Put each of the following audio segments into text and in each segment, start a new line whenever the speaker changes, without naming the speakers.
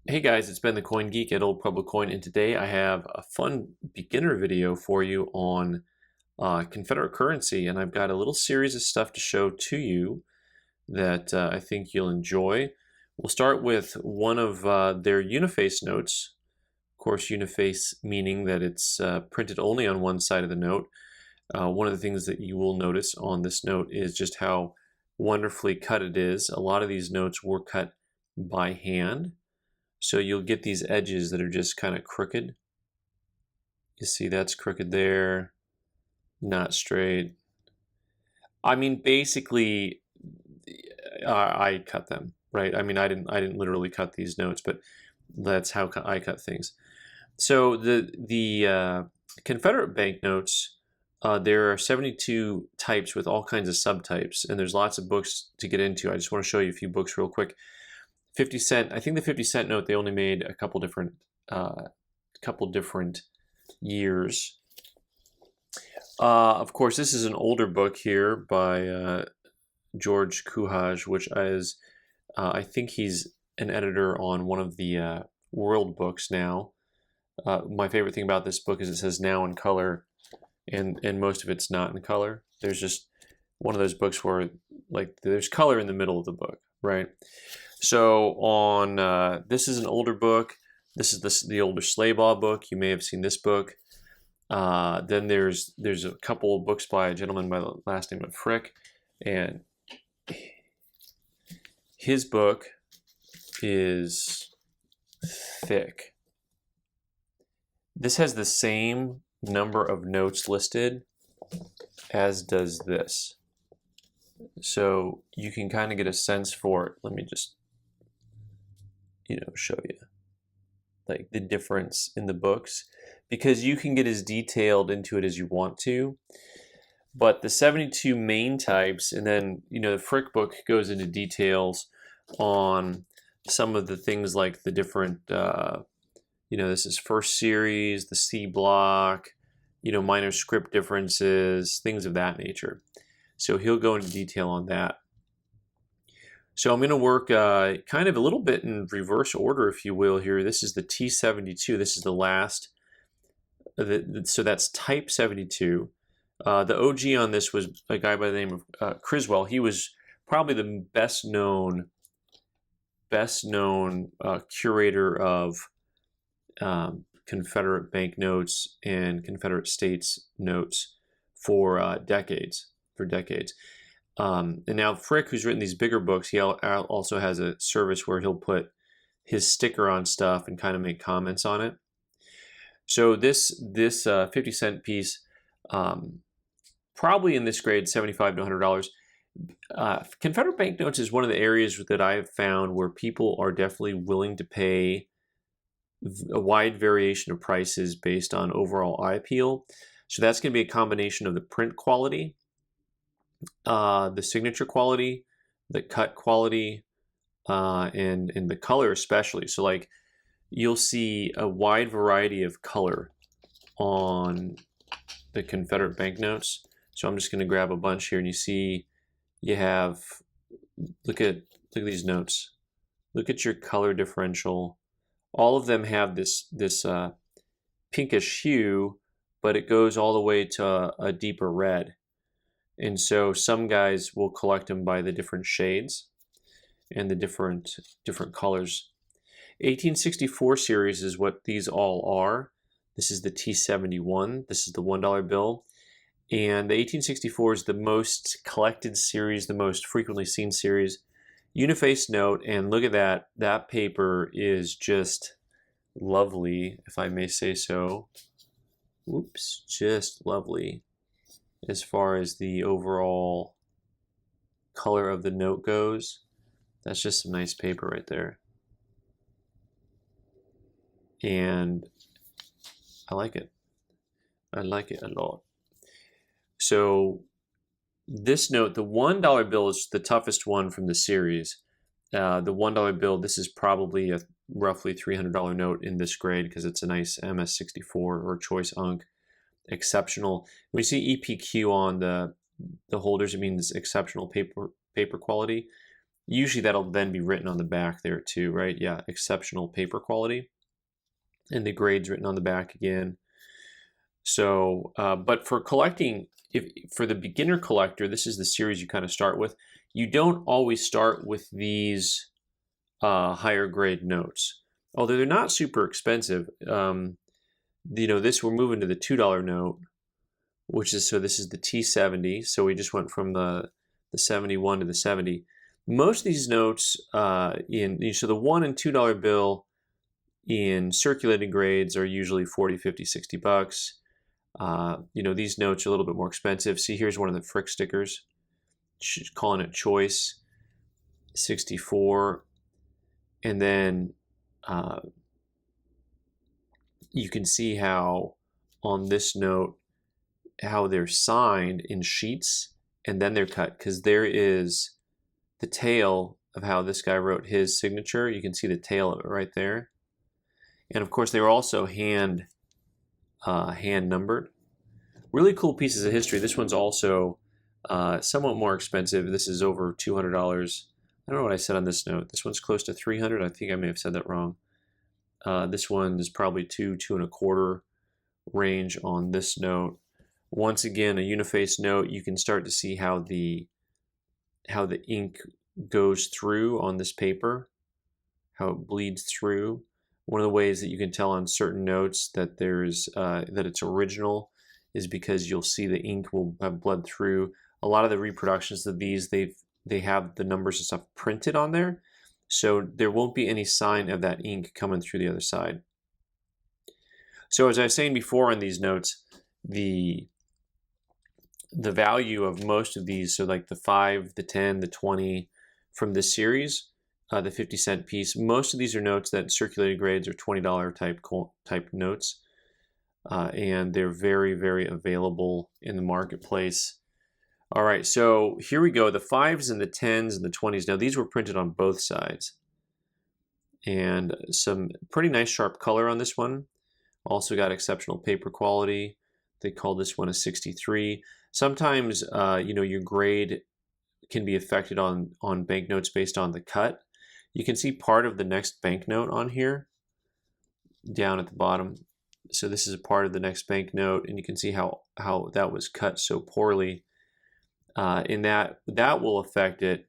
Hey guys, it's been the Coin Geek at Old Pueblo Coin, and today I have a fun beginner video for you on Confederate currency, and I've got a little series of stuff to show to you that I think you'll enjoy. We'll start with one of their uniface notes. Of course, uniface meaning that it's printed only on one side of the note. One of the things that you will notice on this note is just how wonderfully cut it is. A lot of these notes were cut by hand. So you'll get these edges that are just kind of crooked. You see that's crooked there, not straight. I mean, basically, I cut them, right? I mean, I didn't literally cut these notes, but that's how I cut things. So the Confederate banknotes, there are 72 types with all kinds of subtypes, and there's lots of books to get into. I just want to show you a few books real quick. 50 cent, I think the 50-cent note, they only made a couple different years. Of course, this is an older book here by George Kuhaj, which is, I think he's an editor on one of the world books now. My favorite thing about this book is it says now in color, and most of it's not in color. There's just one of those books where like there's color in the middle of the book, right? So on this is an older book. This is the older Slaybaugh book. You may have seen this book. Then there's a couple of books by a gentleman by the last name of Frick, and his book is thick. This has the same number of notes listed as does this. So you can kind of get a sense for it. Let me just show you like the difference in the books, because you can get as detailed into it as you want to, but the 72 main types, and then the Frick book goes into details on some of the things like the different this is first series, the C block, minor script differences, things of that nature. So he'll go into detail on that. So I'm going to work kind of a little bit in reverse order, if you will, here. This is the T72. This is the last. So that's type 72. The OG on this was a guy by the name of Criswell. He was probably the best known curator of Confederate banknotes and Confederate States notes for decades. And now Frick, who's written these bigger books, he also has a service where he'll put his sticker on stuff and kind of make comments on it. So this 50-cent piece, probably in this grade, $75 to $100. Confederate banknotes is one of the areas that I have found where people are definitely willing to pay a wide variation of prices based on overall eye appeal. So that's going to be a combination of the print quality, the signature quality, the cut quality, and the color especially. So like you'll see a wide variety of color on the Confederate banknotes. So I'm just going to grab a bunch here, and you see you have, look at these notes. Look at your color differential. All of them have this pinkish hue, but it goes all the way to a deeper red. And so some guys will collect them by the different shades and the different colors. 1864 series is what these all are. This is the T71. This is the $1 bill. And the 1864 is the most collected series, the most frequently seen series. Uniface note, and look at that. That paper is just lovely, if I may say so. Whoops, just lovely. As far as the overall color of the note goes, that's just some nice paper right there. And I like it. I like it a lot. So this note, the $1 bill, is the toughest one from the series. The $1 bill, this is probably a roughly $300 note in this grade because it's a nice MS64 or Choice Unk. Exceptional. When you see EPQ on the holders, it means exceptional paper quality. Usually that'll then be written on the back there too, right? Yeah, exceptional paper quality. And the grade's written on the back again. So, but for collecting, for the beginner collector, this is the series you kind of start with. You don't always start with these higher grade notes, although they're not super expensive. This we're moving to the $2 note, which is, so this is the T70. So we just went from the 71 to the 70. Most of these notes so the $1 and $2 bill in circulated grades are usually 40, 50, 60 bucks. These notes are a little bit more expensive. See, here's one of the Frick stickers, calling it Choice 64. And then you can see how on this note, how they're signed in sheets and then they're cut, because there is the tail of how this guy wrote his signature. You can see the tail of it right there. And of course, they were also hand numbered. Really cool pieces of history. This one's also somewhat more expensive. This is over $200. I don't know what I said on this note. This one's close to $300. I think I may have said that wrong. This one is probably two and a quarter range on this note. Once again, a uniface note. You can start to see how the ink goes through on this paper, how it bleeds through. One of the ways that you can tell on certain notes that there's that it's original is because you'll see the ink will have bled through. A lot of the reproductions of these, they have the numbers and stuff printed on there, so there won't be any sign of that ink coming through the other side. So as I was saying before on these notes, the value of most of these, so like the 5, the 10, the 20 from this series, the 50-cent piece, most of these are notes that circulated grades are $20 type notes, and they're very, very available in the marketplace. All right, so here we go. The 5s and the 10s and the 20s. Now these were printed on both sides, and some pretty nice sharp color on this one. Also got exceptional paper quality. They call this one a 63. Sometimes your grade can be affected on banknotes based on the cut. You can see part of the next banknote on here down at the bottom. So this is a part of the next banknote, and you can see how that was cut so poorly. And that will affect it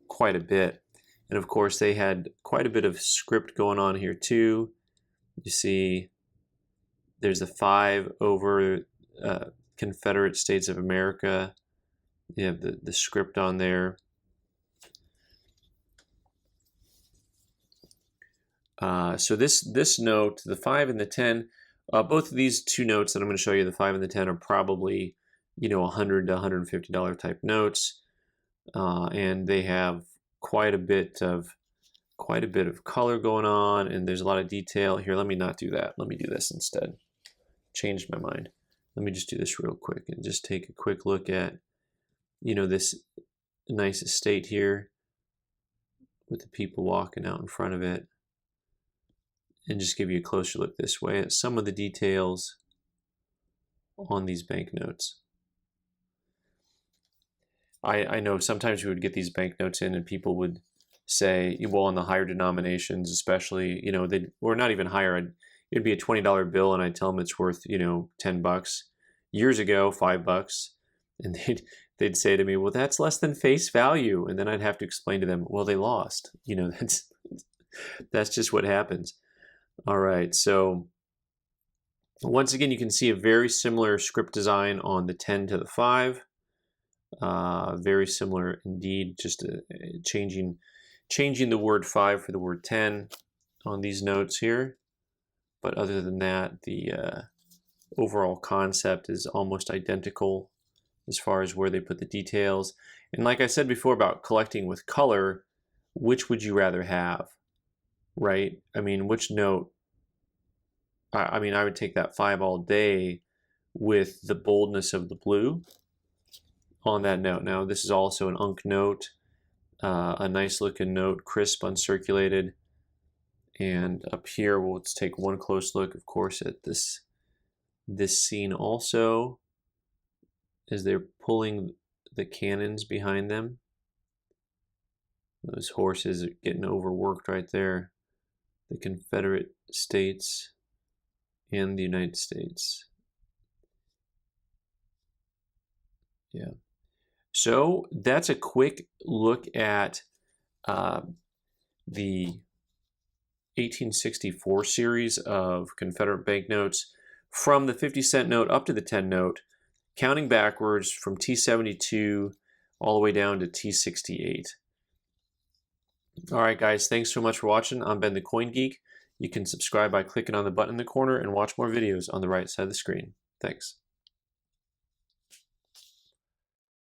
quite a bit. And of course, they had quite a bit of script going on here too. You see there's a 5 over Confederate States of America. You have the script on there. So this note, the 5 and the 10, both of these two notes that I'm going to show you, the 5 and the 10, are probably $100 to $150 type notes, and they have quite a bit of color going on, and there's a lot of detail here. Let me not do that. Let me do this instead. Changed my mind. Let me just do this real quick and just take a quick look at this nice estate here with the people walking out in front of it, and just give you a closer look this way at some of the details on these banknotes. I know sometimes we would get these banknotes in and people would say, well, on the higher denominations especially, or not even higher, it'd be a $20 bill and I'd tell them it's worth 10 bucks. Years ago, $5, and they'd say to me, well, that's less than face value, and then I'd have to explain to them, well, they lost. That's just what happens. All right, so once again, you can see a very similar script design on the 10 to the 5. Very similar indeed, just changing the word 5 for the word 10 on these notes here. But other than that, the overall concept is almost identical as far as where they put the details. And like I said before about collecting with color, which would you rather have, right? I mean, which note? I would take that 5 all day with the boldness of the blue on that note. Now, this is also an Unc note, a nice looking note, crisp, uncirculated. And up here, let's take one close look, of course, at this scene also, as they're pulling the cannons behind them. Those horses are getting overworked right there. The Confederate States and the United States. Yeah. So that's a quick look at the 1864 series of Confederate banknotes from the 50-cent note up to the 10 note, counting backwards from T72 all the way down to T68. All right, guys, thanks so much for watching. I'm Ben the Coin Geek. You can subscribe by clicking on the button in the corner and watch more videos on the right side of the screen. Thanks.